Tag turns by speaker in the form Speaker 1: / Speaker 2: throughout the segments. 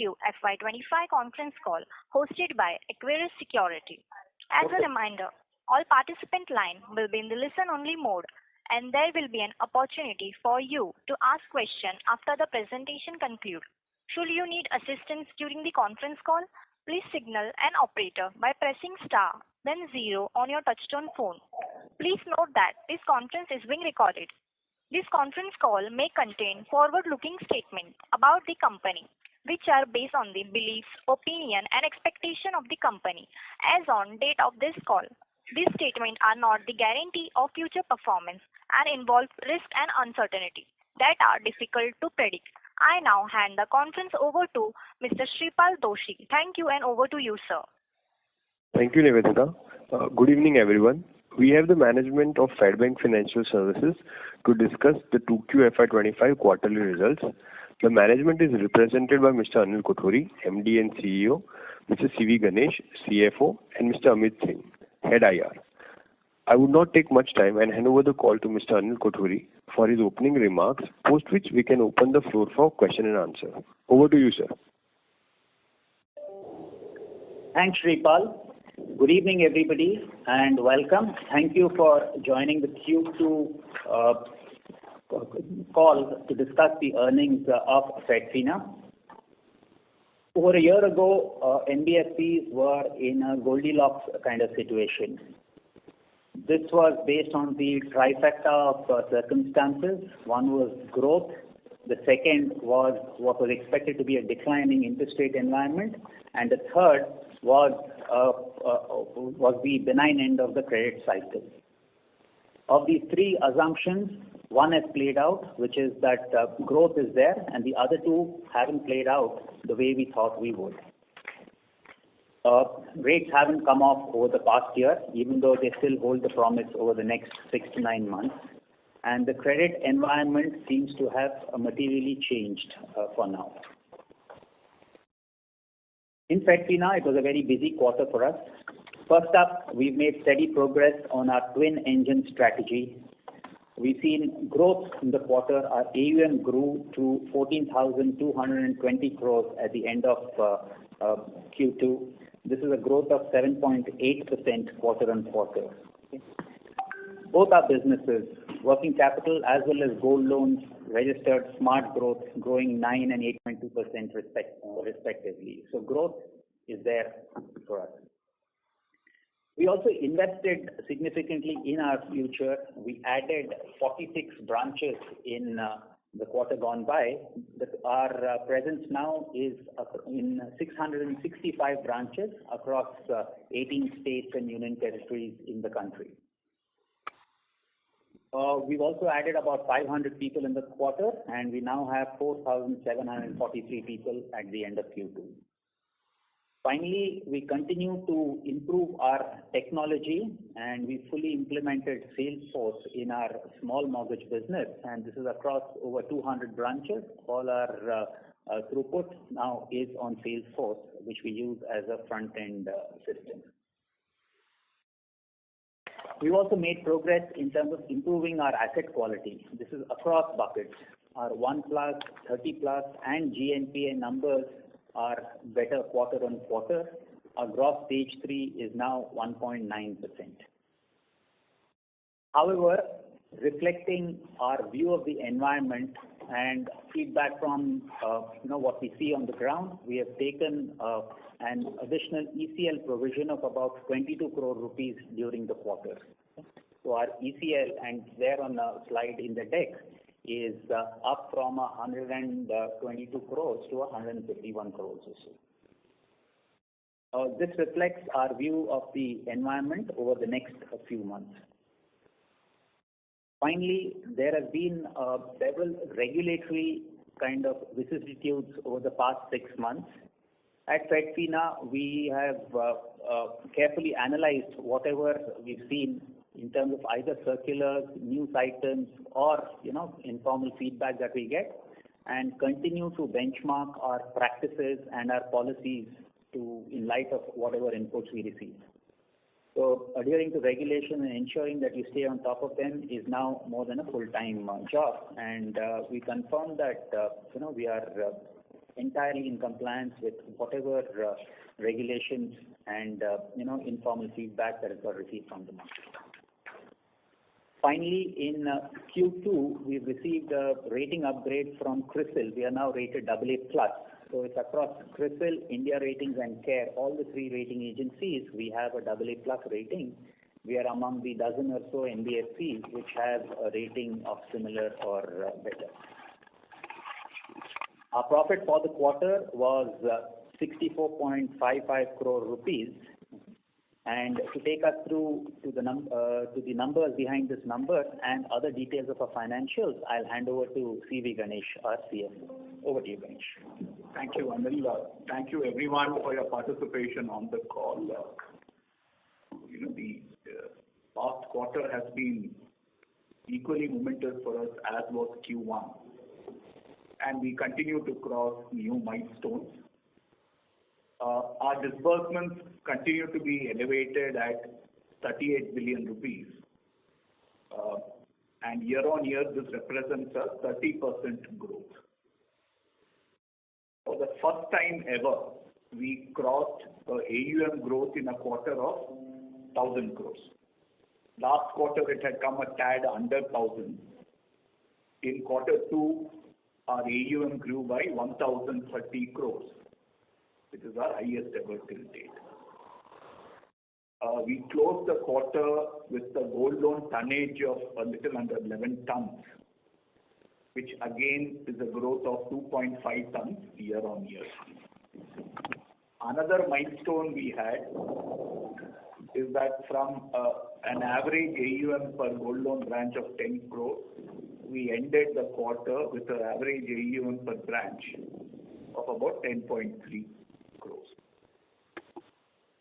Speaker 1: Q2FY25 conference call hosted by Equirus Security. As a reminder, all participant line will be in the listen-only mode, and there will be an opportunity for you to ask questions after the presentation concludes. Should you need assistance during the conference call, please signal an operator by pressing star, then 0 on your touchtone phone. Please note that this conference is being recorded. This conference call may contain forward-looking statements about the company, which are based on the beliefs, opinion, and expectation of the company as on date of this call. These statements are not the guarantee of future performance and involve risk and uncertainty that are difficult to predict. I now hand the conference over to Mr. Shripal Doshi. Thank you, and over to you, sir.
Speaker 2: Thank you, Nivedita. Good evening, everyone. We have the management of Fedbank Financial Services to discuss the 2QFY25 quarterly results. The management is represented by Mr. Anil Kothari, MD and CEO, Mr. CV Ganesh, CFO, and Mr. Amit Singh, Head IR. I would not take much time and hand over the call to Mr. Anil Kothari for his opening remarks, post which we can open the floor for question and answer. Over to you, sir.
Speaker 3: Thanks, Shripal. Good evening, everybody, and welcome. Thank you for joining the Q2 call to discuss the earnings of Fedfina. Over a year ago, NBFCs were in a Goldilocks kind of situation. This was based on the trifecta of circumstances. One was growth. The second was what was expected to be a declining interest rate environment, and the third was the benign end of the credit cycle. Of these three assumptions, one has played out, which is that growth is there, and the other two haven't played out the way we thought we would. Rates haven't come off over the past year, even though they still hold the promise over the next 6 to 9 months. And the credit environment seems to have materially changed for now. In Fedfina, it was a very busy quarter for us. First up, we've made steady progress on our twin engine strategy. We've seen growth in the quarter. Our AUM grew to 14,220 crores at the end of Q2. This is a growth of 7.8% quarter on quarter. Both our businesses, working capital as well as gold loans, registered smart growth, growing 9 and 8.2% respectively. So growth is there for us. We also invested significantly in our future. We added 46 branches in the quarter gone by. Our presence now is in 665 branches across 18 states and union territories in the country. We've also added about 500 people in the quarter, and we now have 4,743 people at the end of Q2. Finally, we continue to improve our technology, and we fully implemented Salesforce in our small mortgage business, and this is across over 200 branches. All our throughput now is on Salesforce, which we use as a front-end system. We've also made progress in terms of improving our asset quality. This is across buckets. Our 1+, 30+, and GNPA numbers are better quarter on quarter. Our gross stage 3 is now 1.9%. However, reflecting our view of the environment and feedback from what we see on the ground, we have taken an additional ECL provision of about 22 crore rupees during the quarter. So our ECL, and there on the slide in the deck, is up from 122 crores to 151 crores or so. This reflects our view of the environment over the next few months. Finally, there have been several regulatory kind of vicissitudes over the past 6 months. At Fedfina, we have carefully analyzed whatever we've seen in terms of either circulars, news items, or informal feedback that we get, and continue to benchmark our practices and our policies in light of whatever inputs we receive. So adhering to regulation and ensuring that you stay on top of them is now more than a full-time job, and we confirm that we are entirely in compliance with whatever regulations and informal feedback that has got received from the market. Finally, in Q2, we've received a rating upgrade from CRISIL. We are now rated AA+. So it's across CRISIL, India Ratings and CARE, all the three rating agencies. We have a AA+ rating. We are among the dozen or so NBFCs which have a rating of similar or better. Our profit for the quarter was 64.55 crore rupees. And to take us through to the numbers behind this number and other details of our financials, I'll hand over to CV Ganesh, our CFO. Over to you, Ganesh.
Speaker 4: Thank you, Anil. Thank you, everyone, for your participation on the call. The past quarter has been equally momentous for us as was Q1, and we continue to cross new milestones. Our disbursements continue to be elevated at 38 billion rupees, and year on year this represents a 30% growth. For the first time ever, we crossed AUM growth in a quarter of 1,000 crores. Last quarter it had come a tad under 1,000. In quarter 2, our AUM grew by 1,030 crores. Which is our highest ever till date. We closed the quarter with the gold loan tonnage of a little under 11 tons, which again is a growth of 2.5 tons year on year. Another milestone we had is that from an average AUM per gold loan branch of 10 crores, we ended the quarter with an average AUM per branch of about 10.3 crores.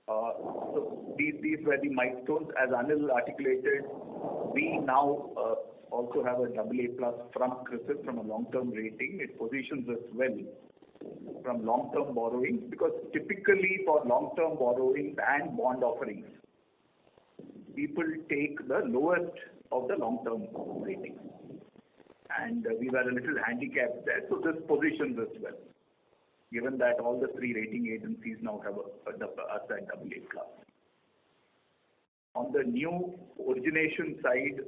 Speaker 4: So these were the milestones. As Anil articulated, we now also have a AA+ from CRISIL from a long-term rating. It positions us well from long-term borrowing because typically for long-term borrowings and bond offerings, people take the lowest of the long-term ratings. And we were a little handicapped there, so this positions us well, given that all the three rating agencies now have us at AA+. On the new origination side,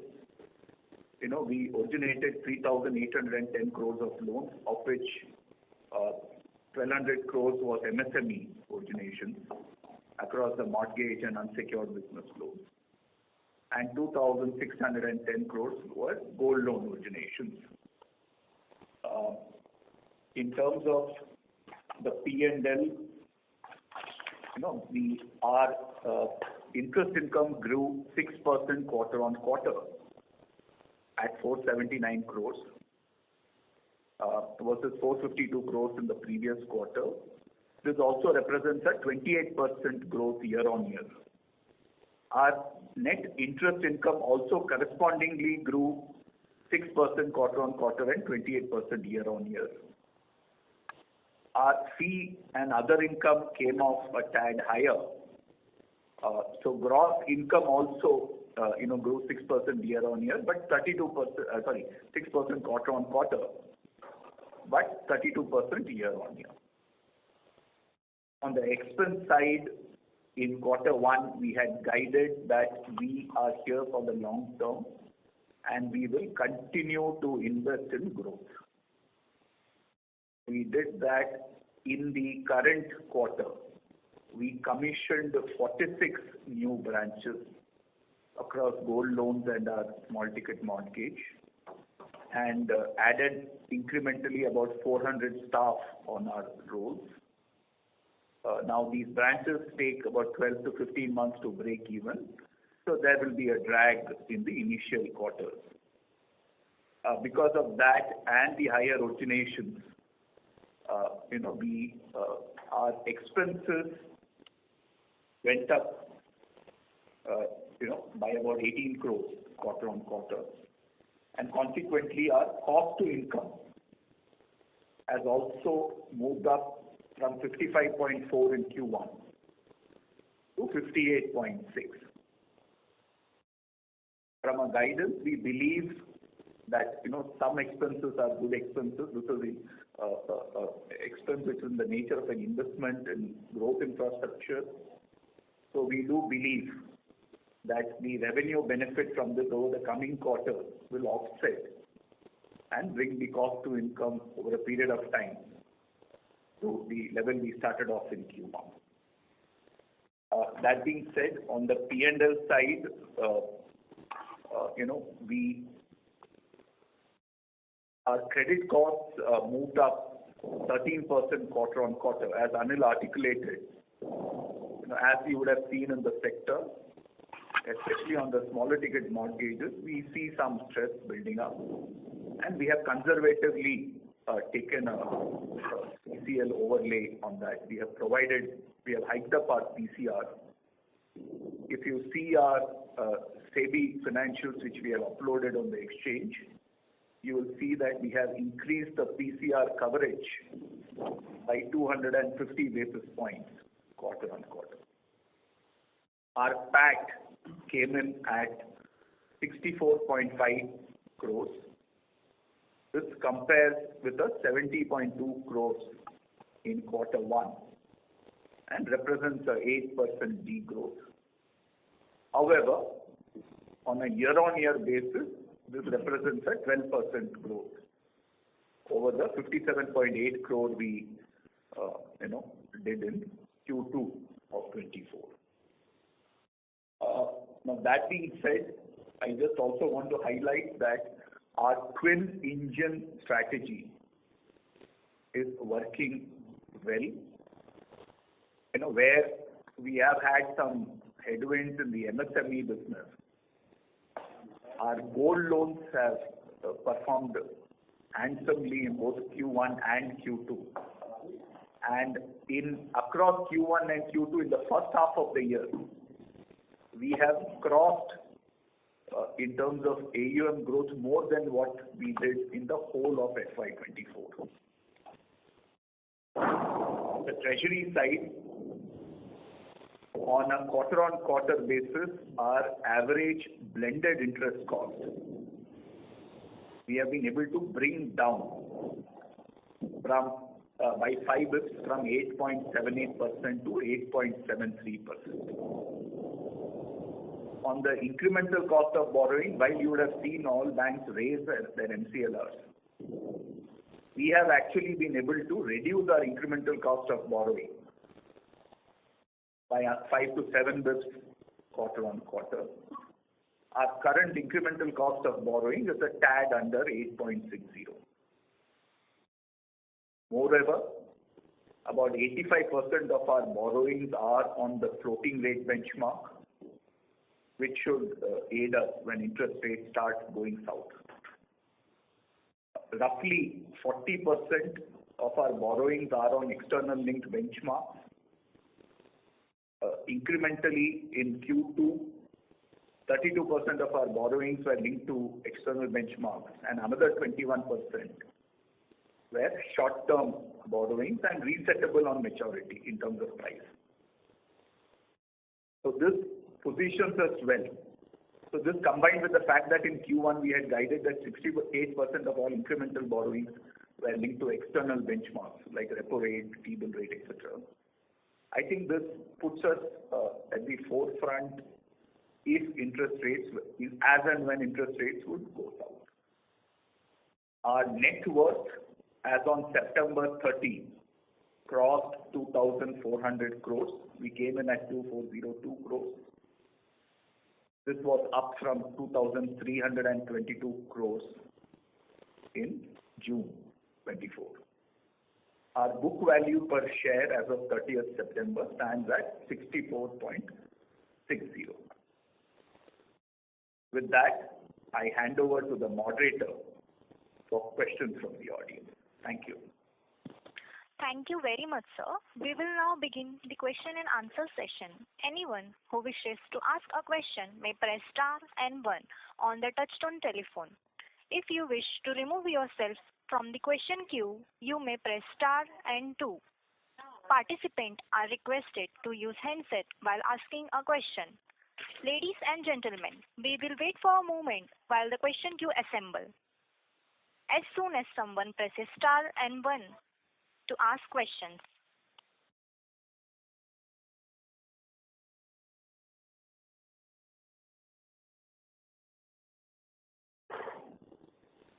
Speaker 4: we originated 3,810 crores of loans, of which 1,200 crores was MSME origination across the mortgage and unsecured business loans, and 2,610 crores were gold loan originations. In terms of the P&L, our interest income grew 6% quarter on quarter at 479 crores versus 452 crores in the previous quarter. This also represents a 28% growth year on year. Our net interest income also correspondingly grew 6% quarter on quarter and 28% year on year. Our fee and other income came off a tad higher. So gross income also grew 6% year on year, but 6% quarter on quarter, but 32% year on year. On the expense side, in quarter 1, we had guided that we are here for the long term and we will continue to invest in growth. We did that in the current quarter. We commissioned 46 new branches across gold loans and our small ticket mortgage and added incrementally about 400 staff on our rolls. Now these branches take about 12 to 15 months to break even, so there will be a drag in the initial quarters. Because of that and the higher originations, our expenses went up, by about 18 crores quarter on quarter, and consequently our cost to income has also moved up from 55.4 in Q1 to 58.6. From a guidance, we believe that some expenses are good expenses. This is expense which is in the nature of an investment in growth infrastructure. So we do believe that the revenue benefit from this over the coming quarter will offset and bring the cost to income over a period of time to the level we started off in Q1. That being said, on the P&L side, our credit costs moved up 13% quarter on quarter, as Anil articulated. As you would have seen in the sector, especially on the smaller ticket mortgages, we see some stress building up, and we have conservatively taken a PCL overlay on that. We have hiked up our PCR. If you see our SEBI financials which we have uploaded on the exchange, you will see that we have increased the PCR coverage by 250 basis points quarter on quarter. Our PAT came in at 64.5 crores. This compares with a 70.2 crores in quarter one and represents a 8% degrowth. However, on a year-on-year basis, this represents a 12% growth over the 57.8 crore we did in Q2 of 24. Now that being said, I just also want to highlight that our twin engine strategy is working well. Where we have had some headwinds in the MSME business, our gold loans have performed handsomely in both Q1 and Q2. And across Q1 and Q2 in the first half of the year, we have crossed in terms of AUM growth more than what we did in the whole of FY24. On the treasury side, on a quarter-on-quarter basis, our average blended interest cost, we have been able to bring down by 5 bps from 8.78% to 8.73%. On the incremental cost of borrowing, while you would have seen all banks raise their MCLRs, we have actually been able to reduce our incremental cost of borrowing by 5 to 7 bps quarter on quarter. Our current incremental cost of borrowing is a tad under 8.60. Moreover, about 85% of our borrowings are on the floating rate benchmark, which should aid us when interest rates start going south. Roughly 40% of our borrowings are on external linked benchmarks. Incrementally in Q2, 32% of our borrowings were linked to external benchmarks and another 21% were short-term borrowings and resettable on maturity in terms of price. So this positions us well. So this combined with the fact that in Q1 we had guided that 68% of all incremental borrowings were linked to external benchmarks like repo rate, T-bill rate, etc. I think this puts us at the forefront if interest rates, as and when interest rates would go south. Our net worth as on September 30 crossed 2,400 crores. We came in at 2,402 crores. This was up from 2,322 crores in June 24. Our book value per share as of 30th September stands at 64.60. With that, I hand over to the moderator for questions from the audience. Thank you.
Speaker 1: Thank you very much, sir. We will now begin the question and answer session. Anyone who wishes to ask a question may press star and 1 on the touchtone telephone. If you wish to remove yourself from the question queue, you may press star and 2. Participants are requested to use handset while asking a question. Ladies and gentlemen, we will wait for a moment while the question queue assembles. as soon as someone presses star and 1 to ask questions.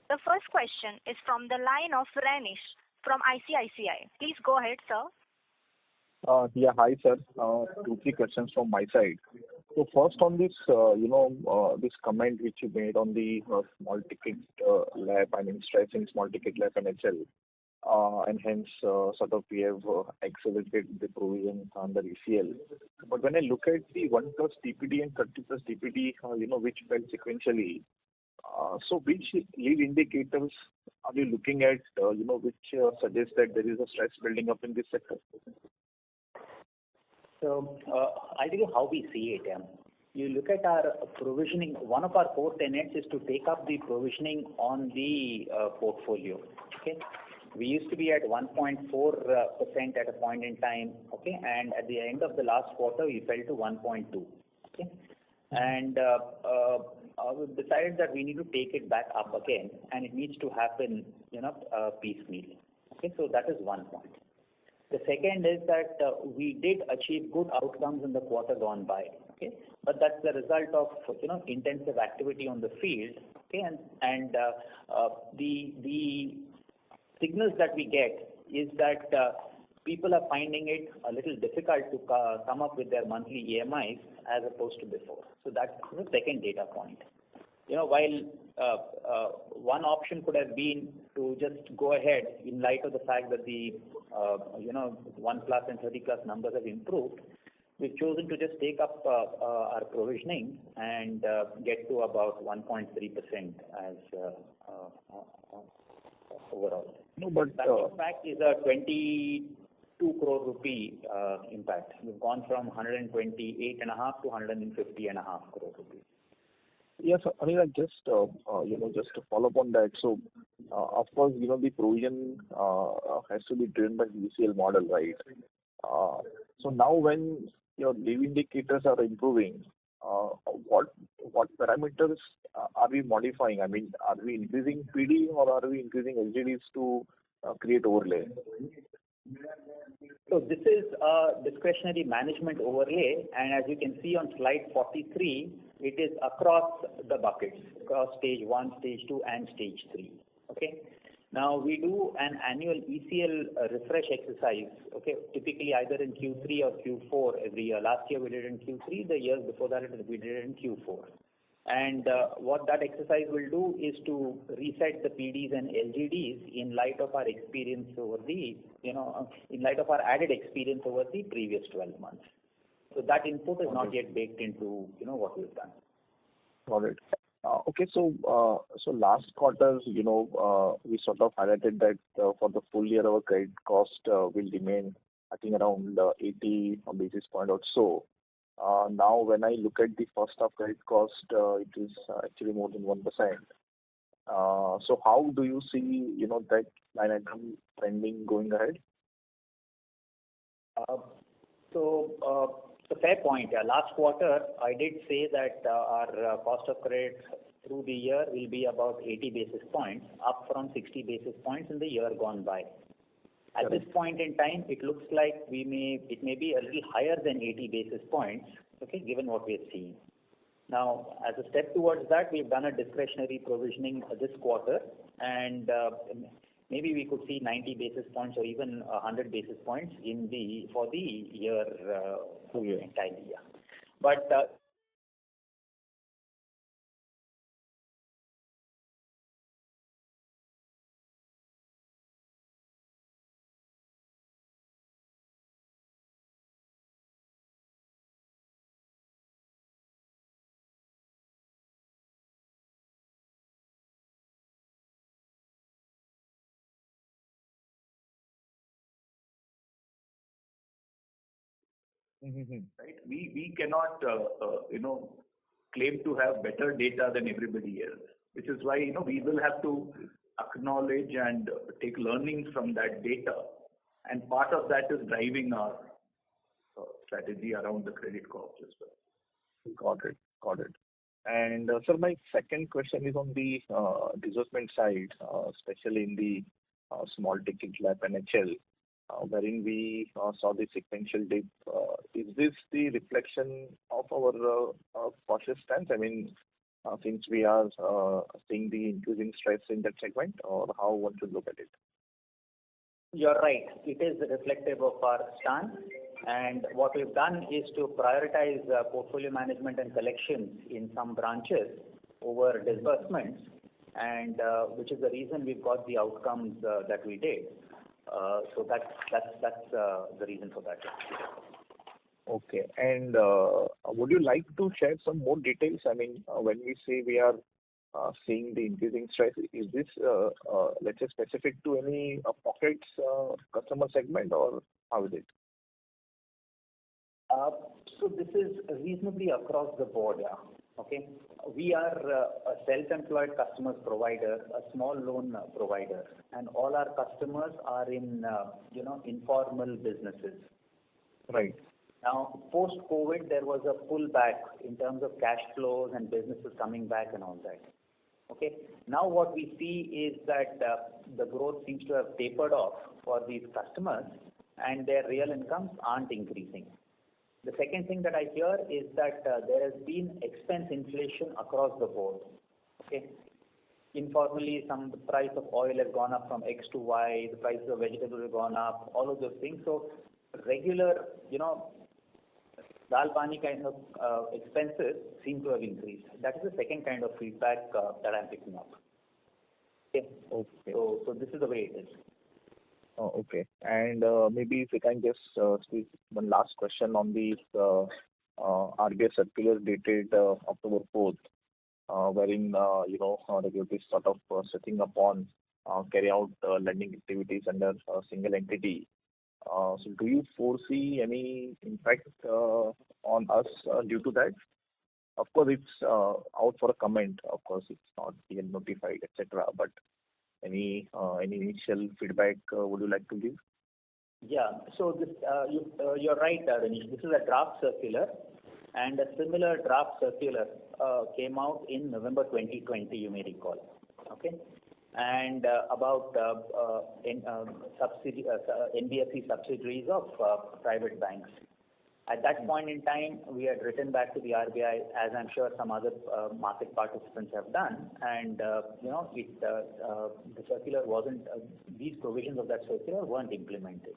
Speaker 1: The first question is from the line of Renish from ICICI. Please go ahead, sir.
Speaker 5: Yeah, hi, sir. Two, three questions from my side. So first on this, this comment which you made on the small ticket LAP, I mean, stressing small ticket LAP and HL, and hence sort of we have accelerated the provision under ECL. But when I look at the 1+ DPD and 30+ DPD, which fell sequentially, so which lead indicators are you looking at, which suggest that there is a stress building up in this sector?
Speaker 3: So I'll tell you how we see it. You look at our provisioning. One of our core tenets is to take up the provisioning on the portfolio. Okay, we used to be at 1.4% at a point in time. Okay, and at the end of the last quarter, we fell to 1.2. Okay, and we decided that we need to take it back up again, and it needs to happen, piecemeal. Okay, so that is one point. The second is that we did achieve good outcomes in the quarter gone by. Okay, but that's the result of intensive activity on the field. Okay, and the signals that we get is that people are finding it a little difficult to come up with their monthly EMIs as opposed to before. So that's the second data point. While one option could have been to just go ahead in light of the fact that the 1+ and 30+ numbers have improved, we've chosen to just take up our provisioning and get to about 1.3% as overall.
Speaker 5: No, but
Speaker 3: that impact is a 22 crore rupee impact. We've gone from 128.5 to 150.5 crore rupees.
Speaker 5: Yes, I mean, just to follow up on that. So, of course, the provision has to be driven by the ECL model, right? So now, when your lead indicators are improving, what parameters are we modifying? I mean, are we increasing PD or are we increasing LGDs to create overlay?
Speaker 3: So this is a discretionary management overlay, and as you can see on slide 43, it is across the buckets, across stage 1, stage 2, and stage 3. Okay. Now we do an annual ECL refresh exercise. Okay, typically either in Q3 or Q4 every year. Last year we did it in Q3. The years before that we did it in Q4. And what that exercise will do is to reset the PDs and LGDs in light of our experience over the, in light of our added experience over the previous 12 months. So that input is not yet baked into, what we've done.
Speaker 5: Got it. Okay, so last quarter, we sort of highlighted that for the full year, our credit cost will remain, I think, around 80 basis point or so. Now, when I look at the first half credit cost, it is actually more than 1%. So how do you see, that line item trending going ahead?
Speaker 3: It's a fair point. Last quarter, I did say that our cost of credit through the year will be about 80 basis points, up from 60 basis points in the year gone by. At this point in time, it looks like it may be a little higher than 80 basis points, okay, given what we are seeing. Now, as a step towards that, we've done a discretionary provisioning this quarter, and maybe we could see 90 basis points or even 100 basis points for the year, entire year. But
Speaker 4: right? We cannot, claim to have better data than everybody else, which is why, we will have to acknowledge and take learnings from that data. And part of that is driving our strategy around the credit cost as well.
Speaker 5: Got it. Sir, my second question is on the disbursement side, especially in the small ticket LAP NHL, wherein we saw the sequential dip. Is this the reflection of our cautious stance? I mean, since we are seeing the increasing stress in that segment, or how one should look at it?
Speaker 3: You're right. It is reflective of our stance. And what we've done is to prioritize portfolio management and collections in some branches over disbursements, and which is the reason we've got the outcomes that we did. So that's the reason for that.
Speaker 5: Okay. And would you like to share some more details? I mean, when we say we are seeing the increasing stress, is this, let's say, specific to any pockets, customer segment, or how is it?
Speaker 3: So this is reasonably across the board, yeah. Okay. We are a self-employed customers provider, a small loan provider, and all our customers are in, informal businesses.
Speaker 5: Right.
Speaker 3: Now, post-COVID, there was a pullback in terms of cash flows and businesses coming back and all that. Okay. Now, what we see is that the growth seems to have tapered off for these customers, and their real incomes aren't increasing. The second thing that I hear is that there has been expense inflation across the board. Okay. Informally, the price of oil has gone up from X to Y, the prices of vegetables have gone up, all of those things. So regular, dal pani kind of expenses seem to have increased. That is the second kind of feedback that I'm picking up. Okay.
Speaker 5: Okay.
Speaker 3: So this is the way it is.
Speaker 5: Oh, okay. And maybe if we can just squeeze one last question on the RBI circular dated October 4th, wherein, regulators sort of setting up on carry out lending activities under a single entity. So do you foresee any impact on us due to that? Of course, it's out for a comment. Of course, it's not yet notified, etc. But any initial feedback would you like to give?
Speaker 3: Yeah. So this, you're right, Renish. This is a draft circular, and a similar draft circular came out in November 2020. You may recall. Okay. And about NBFC subsidiaries of private banks. At that point in time, we had written back to the RBI, as I'm sure some other market participants have done, and the circular wasn't. These provisions of that circular weren't implemented.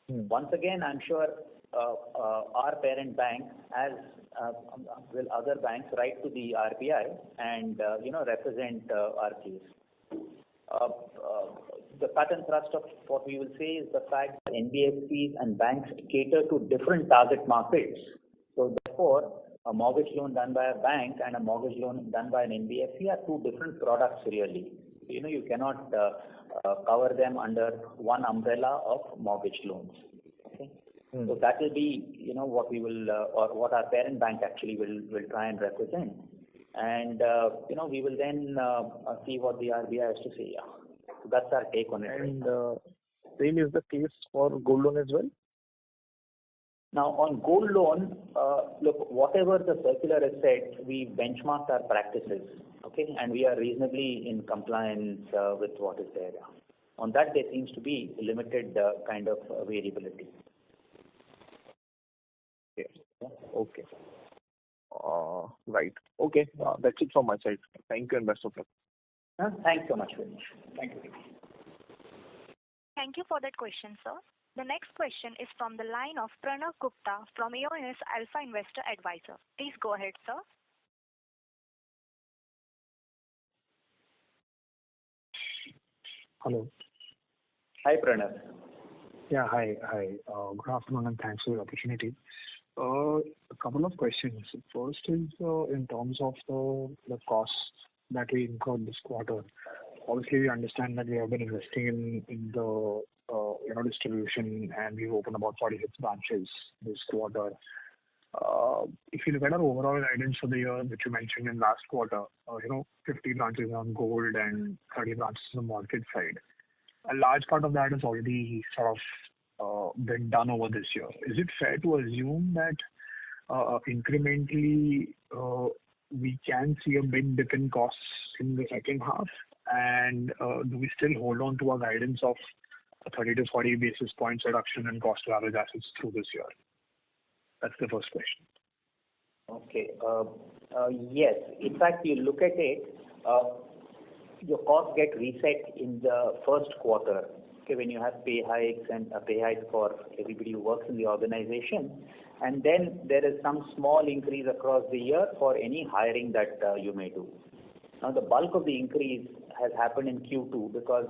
Speaker 3: Once again, I'm sure our parent bank, as will other banks, write to the RBI and represent our case. The cut and thrust of what we will say is the fact that NBFCs and banks cater to different target markets. So therefore, a mortgage loan done by a bank and a mortgage loan done by an NBFC are two different products really. You cannot cover them under one umbrella of mortgage loans. Okay? So that will be, what we will, or what our parent bank actually will try and represent. And, we will then see what the RBI has to say. Yeah. So that's our take on it.
Speaker 5: And same is the case for gold loan as well?
Speaker 3: Now, on gold loan, look, whatever the circular has said, we benchmarked our practices, okay, and we are reasonably in compliance with what is there. On that, there seems to be limited kind of variability.
Speaker 5: Yes. Okay. Right. Okay. That's it from my side. Thank you and best of luck.
Speaker 3: Thanks so much, Vinish. Thank you.
Speaker 1: Thank you for that question, sir. The next question is from the line of Pranav Gupta from EOS Alpha Investor Advisor. Please go ahead, sir.
Speaker 6: Hello.
Speaker 3: Hi, Pranav.
Speaker 6: Yeah, hi. Good afternoon and thanks for the opportunity. A couple of questions. First is in terms of the costs that we incurred this quarter. Obviously, we understand that we have been investing in the distribution, and we've opened about 46 branches this quarter. If you look at our overall guidance for the year, which you mentioned in last quarter, 50 branches on gold and 30 branches on the mortgage side, a large part of that has already sort of been done over this year. Is it fair to assume that incrementally we can see a big dip in costs in the second half? And do we still hold on to our guidance of a 30 to 40 basis points reduction in cost to average assets through this year? That's the first question.
Speaker 3: Okay. Yes. In fact, you look at it, your costs get reset in the first quarter. Okay, when you have pay hikes and a pay hike for everybody who works in the organization, and then there is some small increase across the year for any hiring that you may do. Now, the bulk of the increase has happened in Q2 because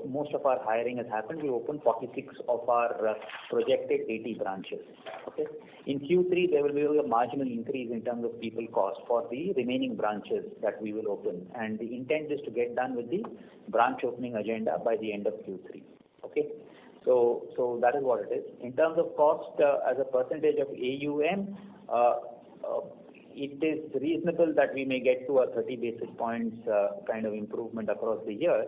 Speaker 3: most of our hiring has happened. We opened 46 of our projected 80 branches. Okay. In Q3, there will be a marginal increase in terms of people cost for the remaining branches that we will open. And the intent is to get done with the branch opening agenda by the end of Q3. Okay. So that is what it is. In terms of cost as a percentage of AUM, it is reasonable that we may get to a 30 basis points kind of improvement across the year.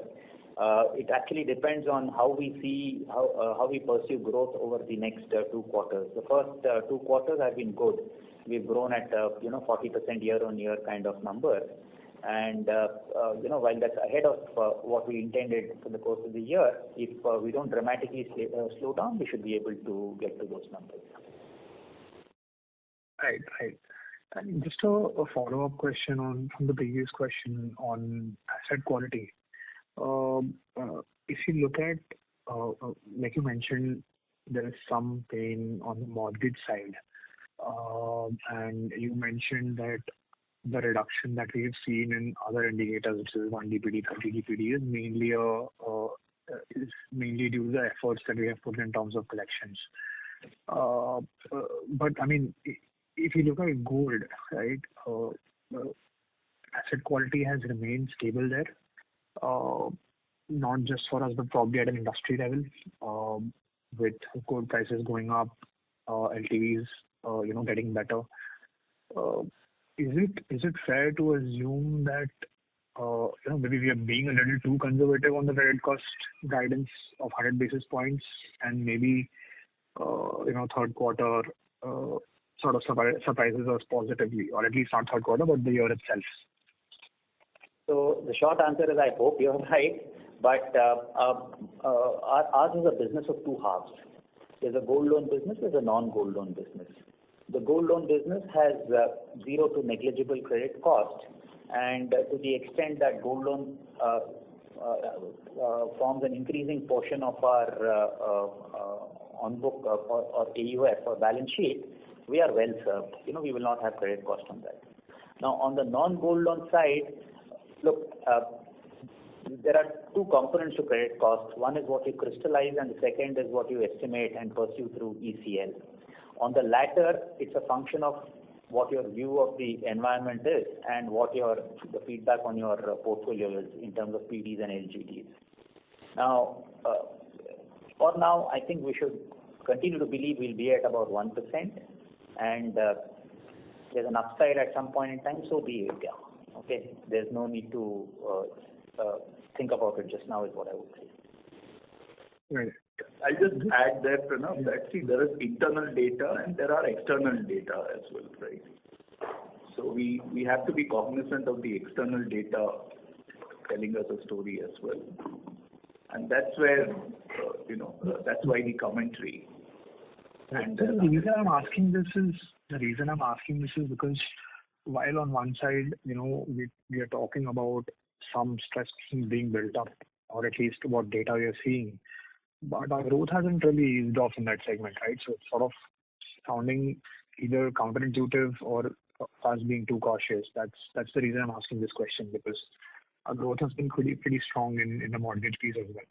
Speaker 3: It actually depends on how we see how we pursue growth over the next 2 quarters. The first 2 quarters have been good. We've grown at 40% year-on-year kind of number, and while that's ahead of what we intended for the course of the year, if we don't dramatically slow down, we should be able to get to those numbers.
Speaker 6: Right. And just a follow-up question from the previous question on asset quality. If you look at, like you mentioned, there is some pain on the mortgage side, and you mentioned that the reduction that we have seen in other indicators, which is 1 DPD, 30 DPD, is mainly due to the efforts that we have put in terms of collections. But I mean, if you look at gold, right, asset quality has remained stable there, not just for us, but probably at an industry level, with gold prices going up, LTVs, getting better. Is it fair to assume that maybe we are being a little too conservative on the credit cost guidance of 100 basis points, and maybe third quarter sort of surprises us positively, or at least not third quarter, but the year itself?
Speaker 3: So the short answer is I hope you're right, but ours is a business of two halves. There's a gold loan business, there's a non-gold loan business. The gold loan business has zero to negligible credit cost, and to the extent that gold loan forms an increasing portion of our on-book or AUF or balance sheet, we are well served. We will not have credit cost on that. Now, on the non-gold loan side, look, there are two components to credit cost. One is what you crystallize, and the second is what you estimate and pursue through ECL. On the latter, it's a function of what your view of the environment is and what the feedback on your portfolio is in terms of PDs and LGDs. Now, for now, I think we should continue to believe we'll be at about 1%, and there's an upside at some point in time, so be it. Yeah. Okay, there's no need to think about it just now, is what I would say.
Speaker 6: Right.
Speaker 4: I'll just add there, Pranav, that there is internal data and there are external data as well, right? So we have to be cognizant of the external data telling us a story as well, and that's where that's why the commentary. And
Speaker 6: the reason I'm asking this is because while on one side, we are talking about some stress being built up, or at least what data we are seeing, but our growth hasn't really eased off in that segment, right? So it's sort of sounding either counterintuitive or us being too cautious. That's the reason I'm asking this question, because our growth has been pretty strong in the mortgage piece as well.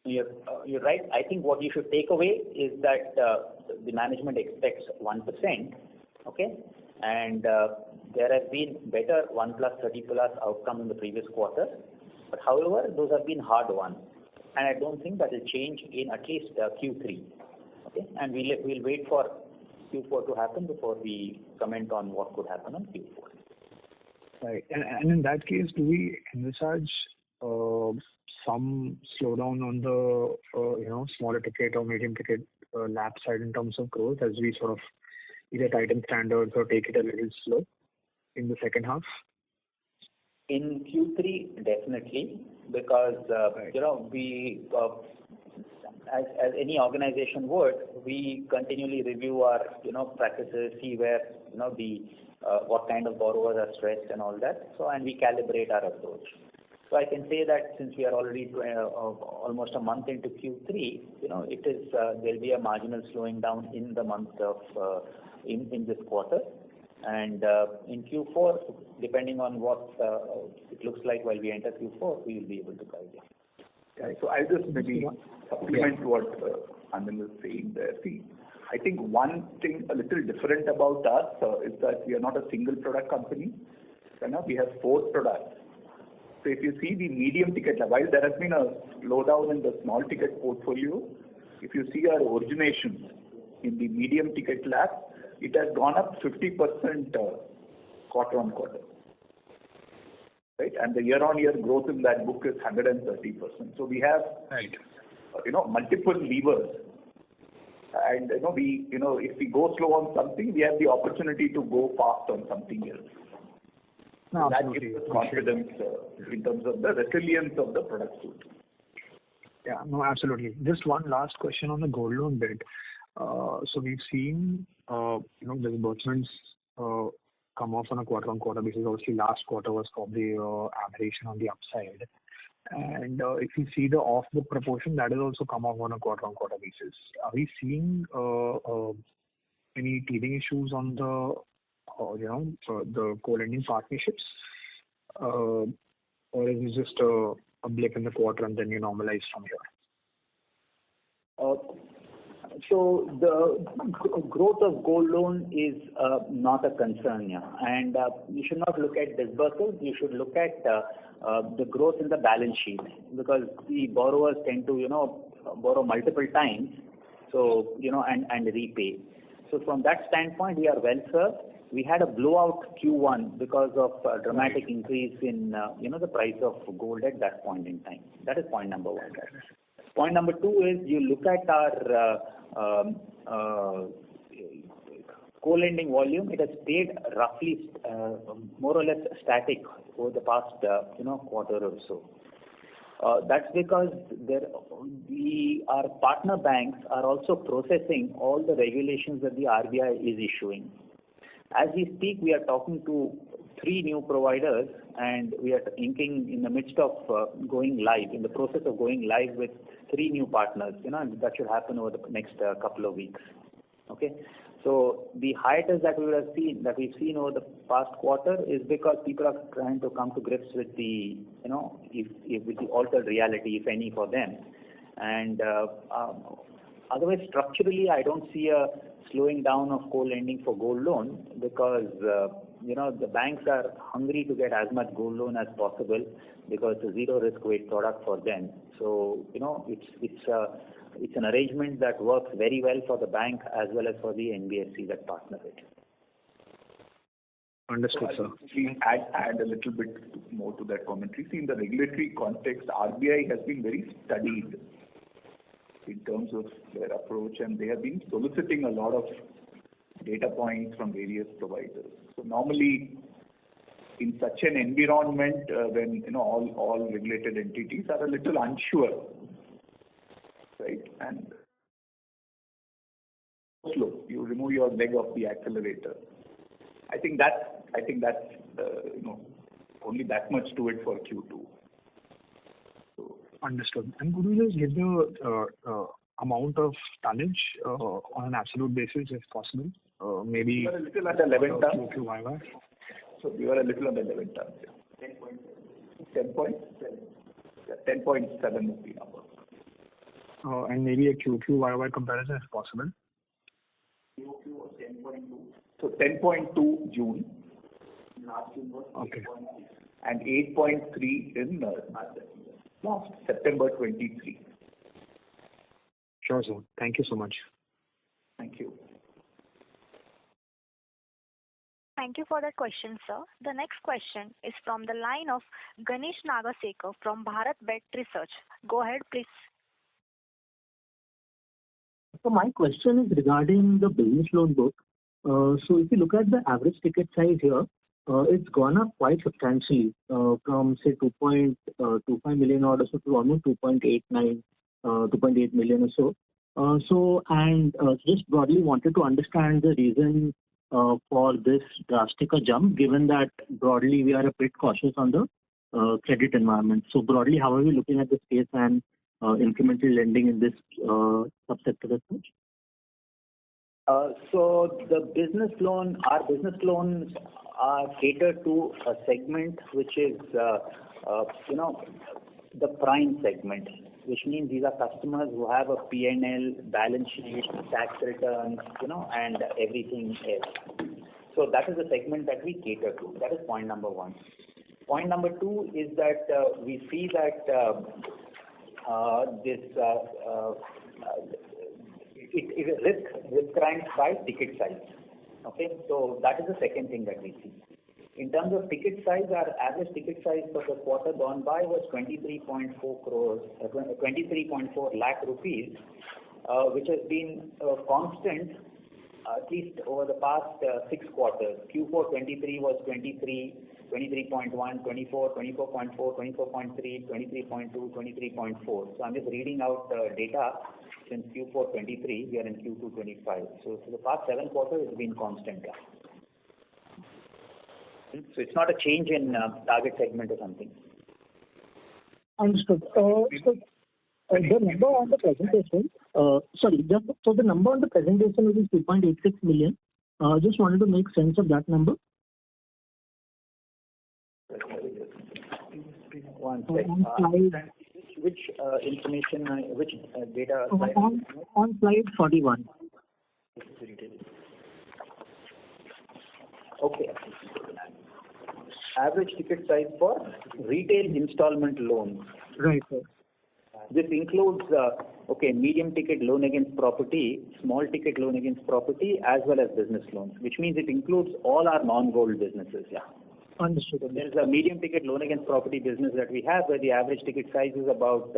Speaker 3: You're right. I think what you should take away is that the management expects 1%, okay? And there has been better 1+, 30+ outcome in the previous quarter. But however, those have been hard won. And I don't think that will change in at least Q3. Okay? And we'll wait for Q4 to happen before we comment on what could happen on Q4.
Speaker 6: Right. And in that case, do we envisage some slowdown on the smaller ticket or medium ticket LAP side in terms of growth, as we sort of either tighten standards or take it a little slow? in the second half?
Speaker 3: In Q3, definitely, because we, as any organization would, we continually review our practices, see where what kind of borrowers are stressed and all that. So, and we calibrate our approach. So I can say that since we are already almost a month into Q3, it is there'll be a marginal slowing down in the month of in this quarter. And in Q4, depending on what it looks like while we enter Q4, we will be able to guide you.
Speaker 4: Yeah, so I'll just maybe supplement what Anil is saying there. See, I think one thing a little different about us is that we are not a single product company. We have 4 products. So if you see the medium ticket, while there has been a slowdown in the small ticket portfolio, if you see our originations in the medium ticket lab, it has gone up 50% quarter on quarter. Right? And the year-on-year growth in that book is 130%. So we have, multiple levers. And if we go slow on something, we have the opportunity to go fast on something else.
Speaker 6: No,
Speaker 4: that gives us confidence in terms of the resilience of the product suite.
Speaker 6: Yeah, no, absolutely. Just one last question on the gold loan bit. So we've seen, disbursements come off on a quarter-on-quarter basis. Obviously, last quarter was probably aberration on the upside. And if you see the off-book proportion, that has also come off on a quarter-on-quarter basis. Are we seeing any teething issues on the co-lending partnerships, or is it just a blip in the quarter and then you normalize from here?
Speaker 3: So the growth of gold loan is not a concern, and you should not look at disbursements. You should look at the growth in the balance sheet, because the borrowers tend to borrow multiple times, so and repay. So from that standpoint, we are well served. We had a blowout Q1 because of a dramatic increase in the price of gold at that point in time. That is point number 1. Point number 2 is you look at our co-lending volume. It has stayed roughly more or less static over the past quarter or so. That's because our partner banks are also processing all the regulations that the RBI is issuing. As we speak, we are talking to 3 new providers, and we are in the midst of going live, in the process of going live with 3 new partners. And that should happen over the next couple of weeks. Okay, so the hiatus that we've seen over the past quarter is because people are trying to come to grips with the with the altered reality, if any, for them. And otherwise, structurally, I don't see a slowing down of co-lending for gold loan, because the banks are hungry to get as much gold loan as possible, because it's a zero risk weight product for them. So it's an arrangement that works very well for the bank as well as for the NBFC that partner it.
Speaker 6: Understood, sir.
Speaker 4: Add a little bit more to that commentary. See, in the regulatory context, RBI has been very studied in terms of their approach, and they have been soliciting a lot of data points from various providers. So normally, in such an environment, when all regulated entities are a little unsure, right, and slow, you remove your leg off the accelerator. I think that's only that much to it for Q2.
Speaker 6: Understood. And could you just give the amount of tonnage on an absolute basis, if possible? Maybe
Speaker 4: we were a little under 11 tons.
Speaker 6: QQYY.
Speaker 4: So we were a little under 11 tons. 10.7. 10.7 would be number.
Speaker 6: And maybe a QQYY comparison, if possible.
Speaker 4: QQ was 10.2. So 10.2 June. Last June was 8.6.
Speaker 6: Okay.
Speaker 4: And 8.3 in last September 23.
Speaker 6: Sure, sir. Thank you so much.
Speaker 4: Thank you.
Speaker 1: Thank you for that question, sir. The next question is from the line of Ganesh Nagasekar from Bharat Bet Research. Go ahead, please.
Speaker 7: So my question is regarding the business loan book. So if you look at the average ticket size here, it's gone up quite substantially from say 2.25 million orders to almost 2.8 million or so. Just broadly wanted to understand the reason for this drastic jump, given that broadly we are a bit cautious on the credit environment. So broadly, how are we looking at the space and incremental lending in this subsector as such?
Speaker 3: So our business loans are catered to a segment which is, the prime segment, which means these are customers who have a P&L, balance sheet, tax returns, and everything else. So that is the segment that we cater to. That is point number one. Point number two is that we see that risk ranks by ticket size. Okay, so that is the second thing that we see. In terms of ticket size, our average ticket size for the quarter gone by was 23.4 lakh rupees, which has been constant at least over the past 6 quarters. Q4 23 was 23, 23.1, 24, 24.4, 24.3, 23.2, 23.4. So I'm just reading out data since Q4 23. We are in Q2 25. So for the past 7 quarters, it's been constant. So it's not a change in target segment or something.
Speaker 7: Understood. The number on the presentation, so the number on the presentation is 2.86 million. Just wanted to make sense of that number.
Speaker 3: One second. Which information, which data?
Speaker 7: On slide 41.
Speaker 3: Okay. Average ticket size for retail installment loans.
Speaker 7: Right, sir.
Speaker 3: This includes medium ticket loan against property, small ticket loan against property, as well as business loans, which means it includes all our non-gold businesses. Yeah.
Speaker 7: Understood.
Speaker 3: There is a medium ticket loan against property business that we have, where the average ticket size is about,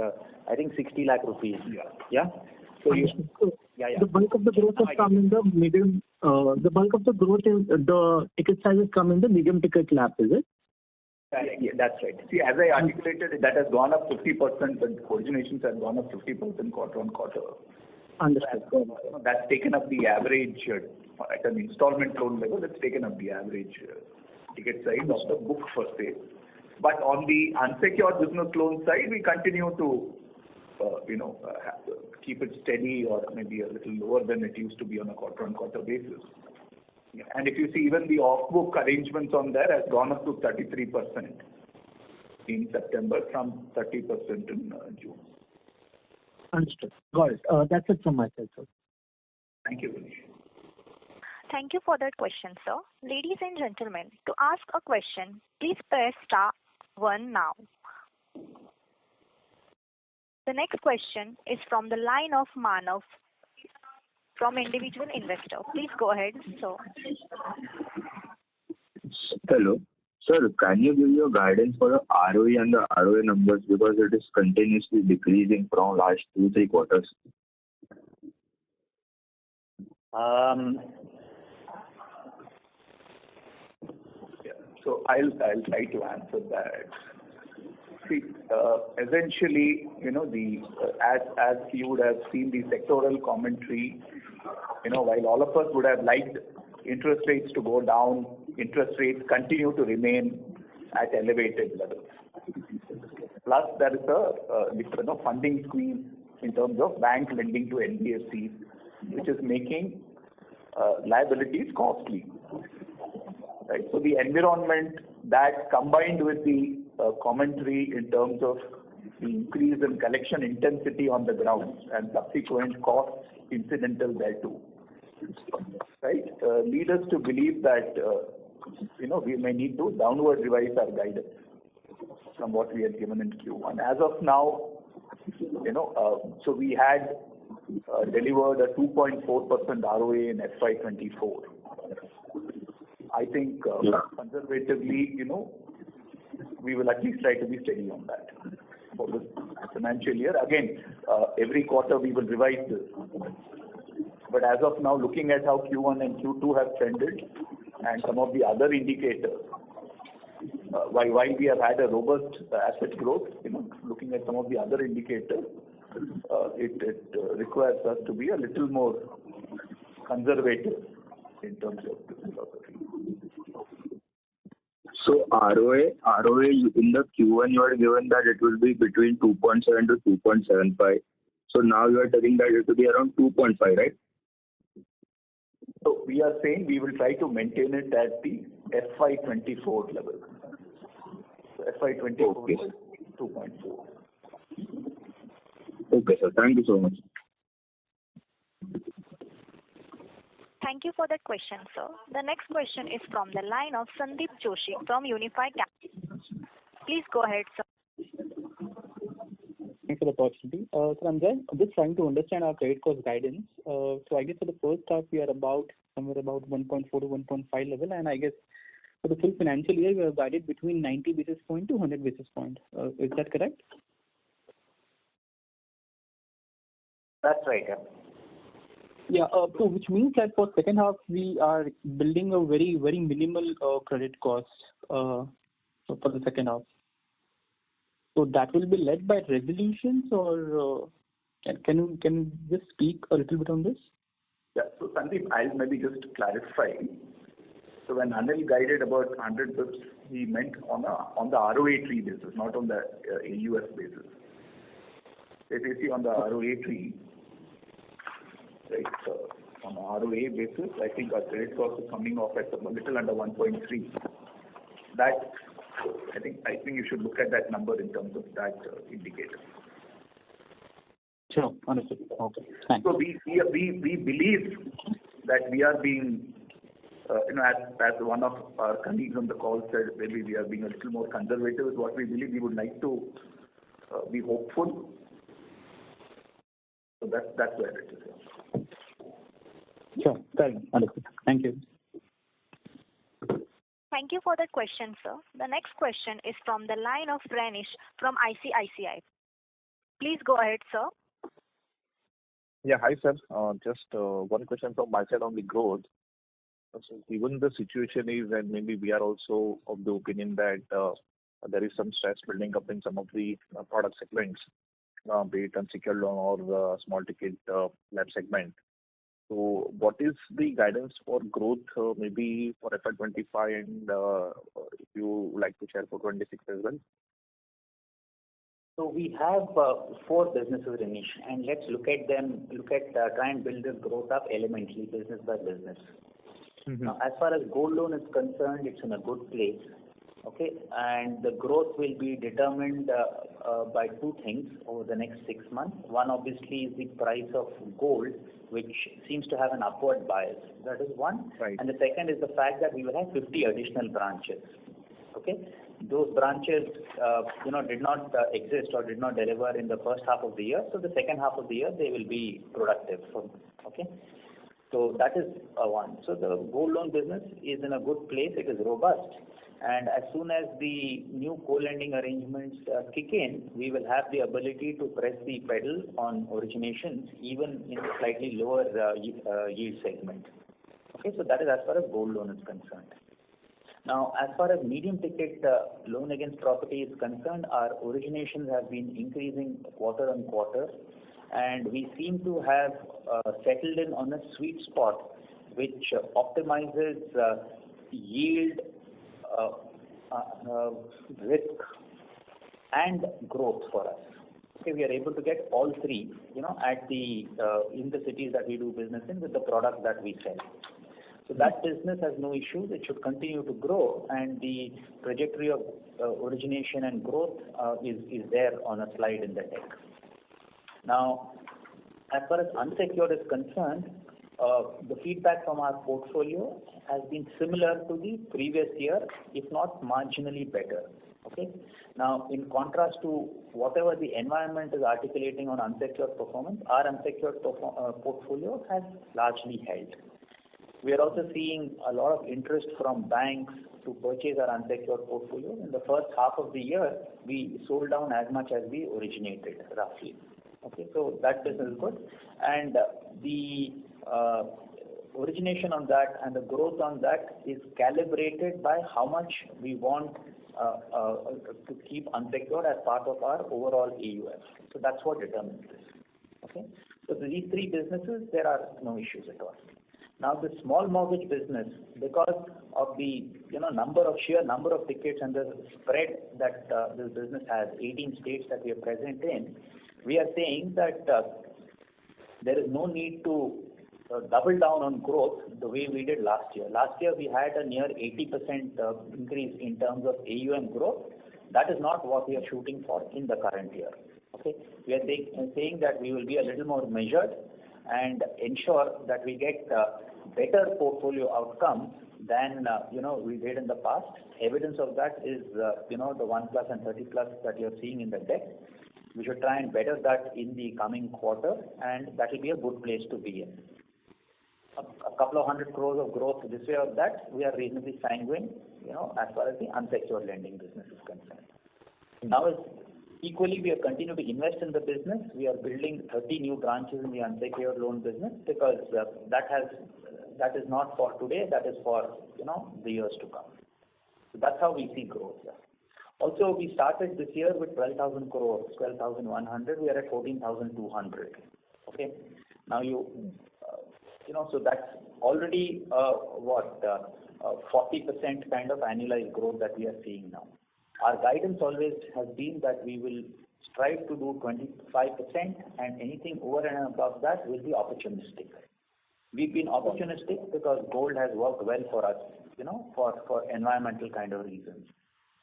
Speaker 3: 60 lakh rupees. Yeah. So
Speaker 7: the bulk of the growth has come in the medium. The bulk of the growth in the ticket sizes come in the medium ticket lap, is it?
Speaker 4: Yeah, that's right. See, as I articulated, that has gone up 50%, and originations have gone up 50% quarter on quarter.
Speaker 7: Understood.
Speaker 4: That's taken up the average at an installment loan level. That's taken up the average ticket size of the book per se. But on the unsecured business loan side, we continue to keep it steady or maybe a little lower than it used to be on a quarter-on-quarter basis. Yeah. And if you see, even the off-book arrangements on there has gone up to 33% in September from 30% in June.
Speaker 7: Understood. Got it. That's it from my side, sir.
Speaker 4: Thank you, Manish.
Speaker 1: Thank you for that question, sir. Ladies and gentlemen, to ask a question, please press star 1 now. The next question is from the line of Manav from individual investor. Please go ahead, sir.
Speaker 8: Hello. Sir, can you give your guidance for the ROE and the ROA numbers, because it is continuously decreasing from last 2-3 quarters?
Speaker 4: So I'll try to answer that. See, essentially, as you would have seen the sectoral commentary, while all of us would have liked interest rates to go down, interest rates continue to remain at elevated levels. Plus, there is a funding squeeze in terms of bank lending to NBFCs, which is making liabilities costly. Right? So the environment that, combined with the commentary in terms of the increase in collection intensity on the ground and subsequent costs incidental thereto, right, lead us to believe that we may need to downward revise our guidance from what we had given in Q1. As of now, so we had delivered a 2.4% ROA in FY24. I think conservatively, we will at least try to be steady on that for this financial year. Again, every quarter we will revise this. But as of now, looking at how Q1 and Q2 have trended and some of the other indicators, while we have had a robust asset growth, looking at some of the other indicators, it requires us to be a little more conservative in terms of the philosophy.
Speaker 8: So ROA in the Q1 you are given that it will be between 2.7 to 2.75. So now you are telling that it will be around 2.5, right?
Speaker 4: So we are saying we will try to maintain it at the FY24 level. So FY24
Speaker 8: Okay.
Speaker 4: was 2.4.
Speaker 8: Okay, sir. Thank you so much.
Speaker 1: Thank you for that question, sir. The next question is from the line of Sandeep Joshi from Unifi Capital. Please go ahead, sir.
Speaker 9: Thanks for the opportunity. So I'm just trying to understand our credit cost guidance. So I guess for the first half we are somewhere about 1.4 to 1.5 level, and I guess for the full financial year we are guided between 90 basis point to 100 basis point. Is that correct?
Speaker 3: That's right.
Speaker 9: Yeah. So which means that for second half we are building a very minimal credit cost for the second half. So that will be led by resolutions, or can you just speak a little bit on this?
Speaker 4: Yeah. So Sandeep, I'll maybe just clarify. So when Anil guided about 100 bps, he meant on the ROA tree basis, not on the AUS basis. If you see on the ROA tree, right, on the ROA basis, I think our credit cost is coming off at a little under 1.3. That I think you should look at that number in terms of that indicator.
Speaker 9: Sure, understood. Okay, thanks.
Speaker 4: So we believe that we are being, as one of our colleagues on the call said, maybe we are being a little more conservative with what we believe. We would like to be hopeful. So that's where it is.
Speaker 9: Sure, fair. Understood. Thank you.
Speaker 1: Thank you for that question, sir. The next question is from the line of Renish from ICICI. Please go ahead, sir.
Speaker 5: Yeah, hi sir. Just one question from my side on the growth. So given the situation is, and maybe we are also of the opinion that there is some stress building up in some of the product segments, be it unsecured loan or the small ticket lab segment. So what is the guidance for growth maybe for FY25 and if you would like to share for 26 as well?
Speaker 3: So we have 4 businesses, Renish, and let's try and build this growth up elementally, business by business. Mm-hmm. Now, as far as gold loan is concerned, it's in a good place. Okay, and the growth will be determined by 2 things over the next 6 months. One obviously is the price of gold, which seems to have an upward bias. That is one. Right. And the second is the fact that we will have 50 additional branches. Okay, those branches, did not exist or did not deliver in the first half of the year. So the second half of the year they will be productive. Okay, so that is one. So the gold loan business is in a good place. It is robust. And as soon as the new co-lending arrangements kick in, we will have the ability to press the pedal on originations, even in a slightly lower yield segment. Okay, so that is as far as gold loan is concerned. Now, as far as medium ticket loan against property is concerned, our originations have been increasing quarter on quarter, and we seem to have settled in on a sweet spot which optimizes yield, risk and growth for us. Okay, we are able to get all three, at the in the cities that we do business in with the product that we sell. So that business has no issues. It should continue to grow, and the trajectory of origination and growth is there on a slide in the deck. Now, as far as unsecured is concerned, the feedback from our portfolio has been similar to the previous year, if not marginally better. Okay. Now, in contrast to whatever the environment is articulating on unsecured performance, our unsecured portfolio has largely held. We are also seeing a lot of interest from banks to purchase our unsecured portfolio. In the first half of the year, we sold down as much as we originated, roughly. Okay, so that business is good, and the origination on that and the growth on that is calibrated by how much we want to keep unsecured as part of our overall AUM. So that's what determines this. Okay. So these three businesses, there are no issues at all. Now the small mortgage business, because of the sheer number of tickets and the spread that this business has, 18 states that we are present in, we are saying that there is no need to double down on growth the way we did last year. Last year we had a near 80% increase in terms of AUM growth. That is not what we are shooting for in the current year. Okay, we are saying that we will be a little more measured and ensure that we get better portfolio outcomes than we did in the past. Evidence of that is the 1+ and 30+ that you are seeing in the deck. We should try and better that in the coming quarter, and that will be a good place to be in. A couple of 100 crores of growth this way or that, we are reasonably sanguine, as far as the unsecured lending business is concerned. Now, equally, we are continuing to invest in the business. We are building 30 new branches in the unsecured loan business because that is not for today, that is for the years to come. So that's how we see growth. Yeah. Also, we started this year with 12,000 crores, 12,100. We are at 14,200. Okay. Now so that's already 40% kind of annualized growth that we are seeing now. Our guidance always has been that we will strive to do 25%, and anything over and above that will be opportunistic. We've been opportunistic because gold has worked well for us, for environmental kind of reasons.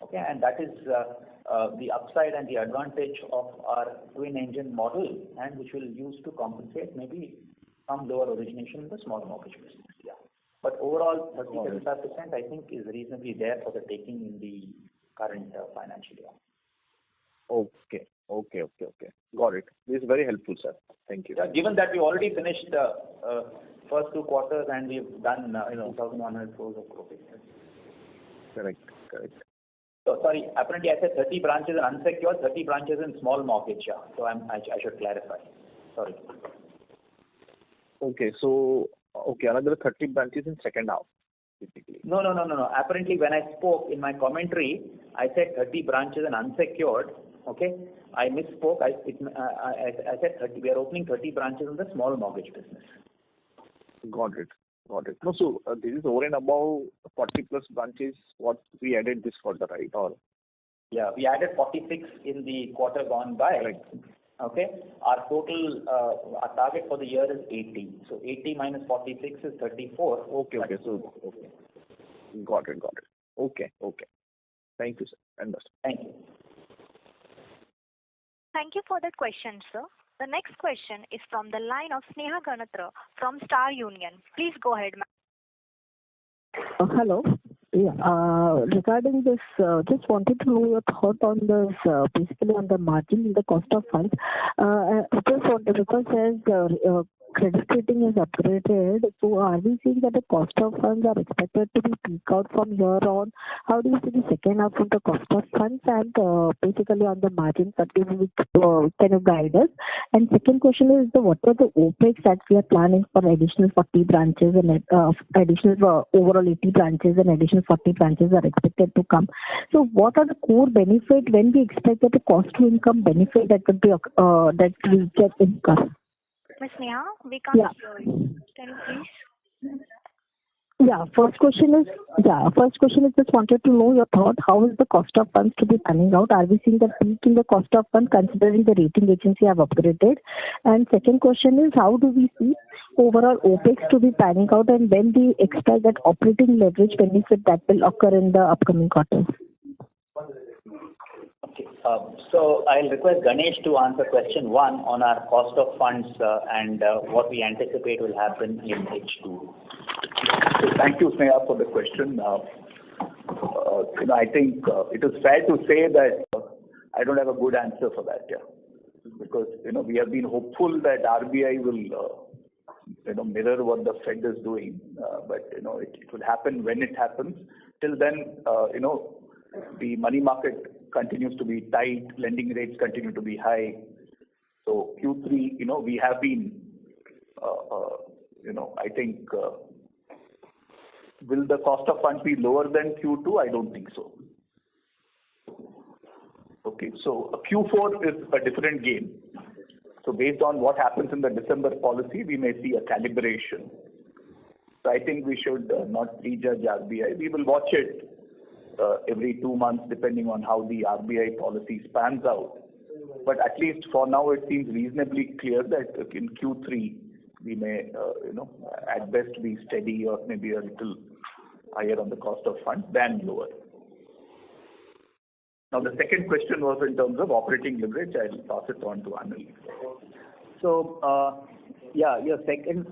Speaker 3: Okay, and that is the upside and the advantage of our twin engine model, and which will use to compensate maybe some lower origination in the small mortgage business. Yeah, but overall 30-35% I think is reasonably there for the taking in the current financial year.
Speaker 5: Okay. Got it. This is very helpful, sir. Thank you.
Speaker 3: Yeah, given that we already finished first 2 quarters and we've done 2,100 crores of growth.
Speaker 5: Correct.
Speaker 3: So sorry, apparently I said 30 branches in unsecured, 30 branches in small mortgage. Yeah. So I should clarify. Sorry.
Speaker 5: Okay. So another 30 branches in second half. Typically.
Speaker 3: No. Apparently, when I spoke in my commentary, I said 30 branches in unsecured. Okay, I misspoke. I said 30. We are opening 30 branches in the small mortgage business.
Speaker 5: Got it. No, so this is over and above 40+ branches what we added this quarter, right? Or
Speaker 3: yeah, we added 46 in the quarter gone by.
Speaker 5: Right.
Speaker 3: Okay, our total our target for the year is 80. So 80 minus 46 is 34.
Speaker 5: Okay. So got it. Okay. Thank you, sir. Understood.
Speaker 3: Thank you.
Speaker 1: Thank you for that question, sir. The next question is from the line of Sneha Ganatra from Star Union. Please go ahead, ma'am.
Speaker 10: Hello. Yeah. Regarding this, just wanted to know your thought on this, basically on the margin in the cost of funds. Just wanted, because as credit rating is upgraded, so are we seeing that the cost of funds are expected to be peak out from here on? How do you see the second half of the cost of funds, and basically on the margin that can you guide us? And second question is what are the OPEX that we are planning for additional 40 branches and additional overall 80 branches and additional 40 branches are expected to come. So what are the core benefit when we expect that the cost to income benefit that could be that we get income?
Speaker 1: Ms. Neha, we can't hear you. Can you please?
Speaker 10: Yeah. First question is just wanted to know your thought. How is the cost of funds to be panning out? Are we seeing the peak in the cost of funds considering the rating agency have upgraded? And second question is how do we see overall OPEX to be panning out, and when do you expect that operating leverage benefit that will occur in the upcoming quarters?
Speaker 3: Okay. So I'll request Ganesh to answer question 1 on our cost of funds and what we anticipate will happen in H2.
Speaker 4: Thank you, Sneha, for the question. I think it is fair to say that I don't have a good answer for that, because we have been hopeful that RBI will mirror what the Fed is doing, but it will happen when it happens. Till then, the money market continues to be tight, lending rates continue to be high. So Q3, we have been, I think, will the cost of funds be lower than Q2? I don't think so. Okay, so Q4 is a different game. So based on what happens in the December policy, we may see a calibration. So I think we should not prejudge RBI. We will watch it every 2 months depending on how the RBI policy spans out. But at least for now, it seems reasonably clear that in Q3 we may, at best be steady or maybe a little higher on the cost of funds than lower. Now the second question was in terms of operating leverage. I'll pass it on to Anil.
Speaker 3: So your second,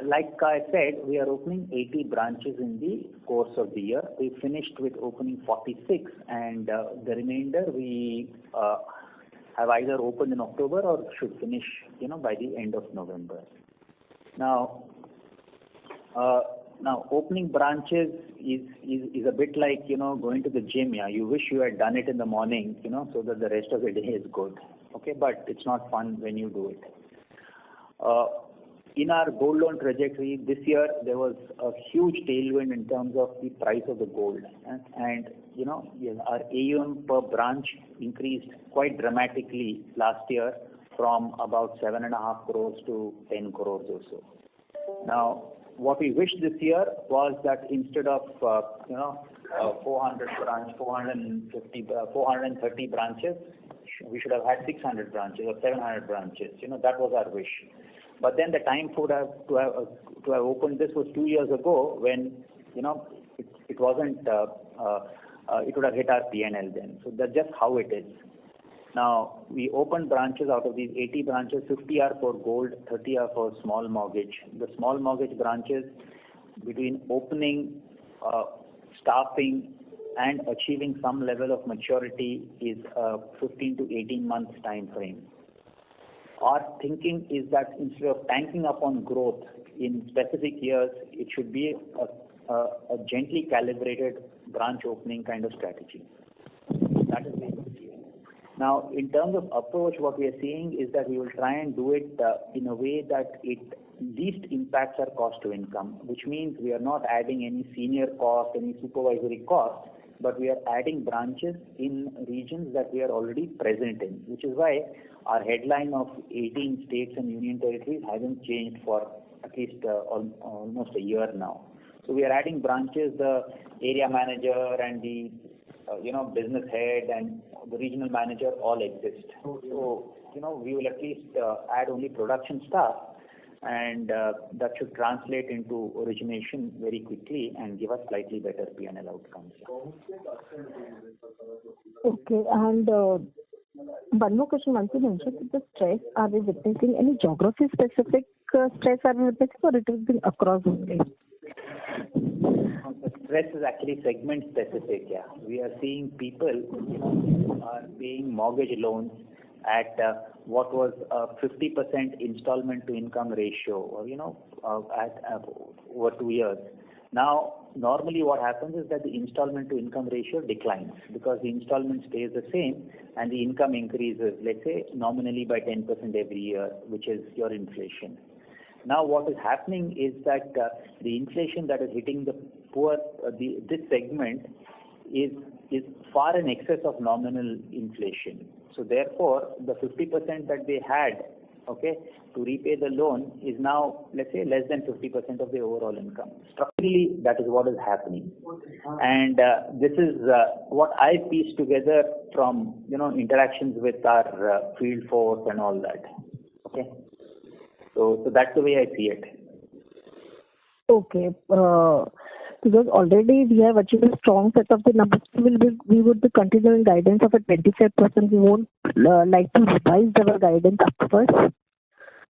Speaker 3: like I said, we are opening 80 branches in the course of the year. We finished with opening 46, and the remainder we have either opened in October or should finish, by the end of November. Now opening branches is a bit like going to the gym. Yeah, you wish you had done it in the morning, so that the rest of the day is good. Okay, but it's not fun when you do it. In our gold loan trajectory this year, there was a huge tailwind in terms of the price of the gold, and our AUM per branch increased quite dramatically last year from about 7.5 crores to 10 crores or so. Now, what we wish this year was that instead of 430 branches, we should have had 600 branches or 700 branches. That was our wish. But then the time to have opened this was 2 years ago when it wasn't it would have hit our P&L then. So that's just how it is. Now we opened branches. Out of these 80 branches, 50 are for gold, 30 are for small mortgage. The small mortgage branches, between opening, staffing, and achieving some level of maturity, is a 15 to 18 months time frame. Our thinking is that instead of tanking up on growth in specific years, it should be a gently calibrated branch opening kind of strategy. That is the idea. Now, in terms of approach, what we are seeing is that we will try and do it in a way that it least impacts our cost to income, which means we are not adding any senior cost, any supervisory cost, but we are adding branches in regions that we are already present in, which is why our headline of 18 states and union territories hasn't changed for at least almost a year now. So we are adding branches. The area manager and the business head and the regional manager all exist. So we will at least add only production staff, and that should translate into origination very quickly and give us slightly better P&L outcomes.
Speaker 10: Okay, and one more question. Once you mentioned the stress, are we witnessing any geography specific stress are we witnessing, or it has been across only?
Speaker 3: The stress is actually segment specific. Yeah, we are seeing people are paying mortgage loans at what was a 50% installment to income ratio, or at over 2 years. Now, normally what happens is that the installment to income ratio declines because the installment stays the same and the income increases, let's say nominally by 10% every year, which is your inflation. Now, what is happening is that the inflation that is hitting the poor, this segment is far in excess of nominal inflation. So therefore, the 50% that they had, to repay the loan is now, let's say, less than 50% of the overall income. Structurally, that is what is happening. And this is what I pieced together from, interactions with our field force and all that. Okay. So that's the way I see it.
Speaker 10: Okay. Because already we have achieved a strong set of the numbers. We would be continuing guidance of a 25%. We won't like to revise our guidance upwards.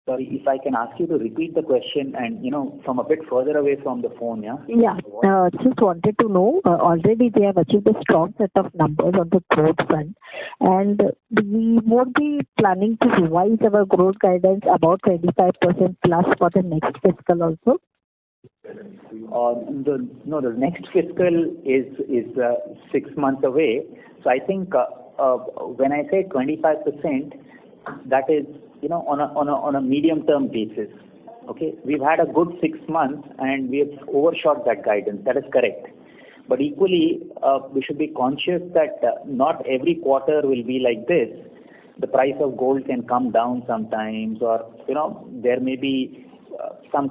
Speaker 3: Sorry, if I can ask you to repeat the question and, from a bit further away from the phone, yeah?
Speaker 10: Yeah, just wanted to know, already we have achieved a strong set of numbers on the growth front, and we won't be planning to revise our growth guidance about 25% plus for the next fiscal also?
Speaker 3: The next fiscal is 6 months away. So I think when I say 25%, that is on a medium term basis. Okay, we've had a good 6 months and we have overshot that guidance. That is correct. But equally, we should be conscious that not every quarter will be like this. The price of gold can come down sometimes, or there may be some